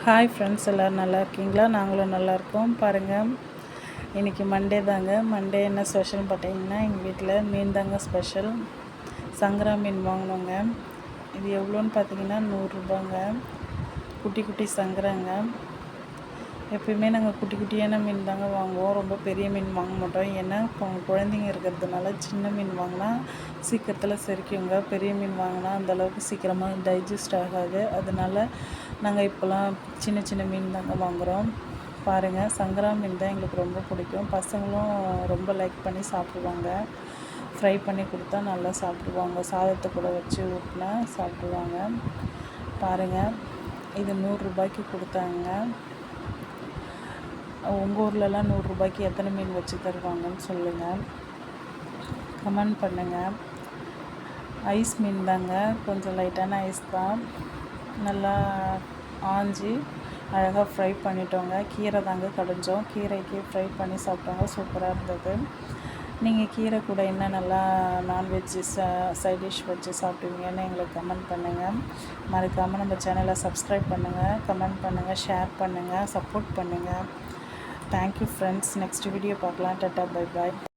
Hi friends, எல்லோரும் நல்லா இருக்கீங்களா? நாங்களும் நல்லாயிருக்கோம். பாருங்கள், இன்றைக்கி மண்டே தாங்க. மண்டே என்ன ஸ்பெஷல்னு பார்த்தீங்கன்னா, எங்கள் வீட்டில் மீன் தாங்க ஸ்பெஷல். சங்கரா மீன் வாங்கினோங்க. இது எவ்வளோன்னு பார்த்தீங்கன்னா 100 ரூபாங்க. குட்டி குட்டி சங்கராங்க. எப்பயுமே நாங்கள் குட்டி குட்டியான மீன் தாங்க வாங்குவோம். ரொம்ப பெரிய மீன் வாங்க மாட்டோம். ஏன்னா குழந்தைங்க இருக்கிறதுனால சின்ன மீன் வாங்கினா சீக்கிரத்தில் செரிக்குங்க. பெரிய மீன் வாங்கினா அந்தளவுக்கு சீக்கிரமாக டைஜஸ்ட் ஆகாது. அதனால் நாங்கள் இப்போலாம் சின்ன சின்ன மீன் தாங்க வாங்குகிறோம். பாருங்கள், சங்கரா மீன் தான் எங்களுக்கு ரொம்ப பிடிக்கும். பசங்களும் ரொம்ப லைக் பண்ணி சாப்பிடுவாங்க. ஃப்ரை பண்ணி கொடுத்தா நல்லா சாப்பிடுவாங்க. சாதத்தை கூட வச்சு ஊட்டினா சாப்பிடுவாங்க. பாருங்கள், இது 100 ரூபாய்க்கு கொடுத்தாங்க. உங்கள் ஊர்லலாம் 100 ரூபாய்க்கு எத்தனை மீன் வச்சு தருவாங்கன்னு சொல்லுங்கள், கமெண்ட் பண்ணுங்கள். ஐஸ் மீன் தாங்க, கொஞ்சம் லைட்டான ஐஸ் தான். நல்லா ஆஞ்சி அழகாக ஃப்ரை பண்ணிட்டோங்க. கீரை தாங்க கடைஞ்சோம். கீரைக்கு ஃப்ரை பண்ணி சாப்பிட்டோங்க, சூப்பராக இருந்தது. நீங்கள் கீரை கூட என்ன நல்லா நான்வெஜ்ஜு சைட் டிஷ் வச்சு சாப்பிடுவீங்கன்னு எங்களுக்கு கமெண்ட் பண்ணுங்கள். மறக்காமல் நம்ம சேனலை சப்ஸ்கிரைப் பண்ணுங்கள், கமெண்ட் பண்ணுங்கள், ஷேர் பண்ணுங்கள், சப்போர்ட் பண்ணுங்கள். Thank you friends. நெக்ஸ்ட் வீடியோ பார்க்கலாம். Tata, bye bye.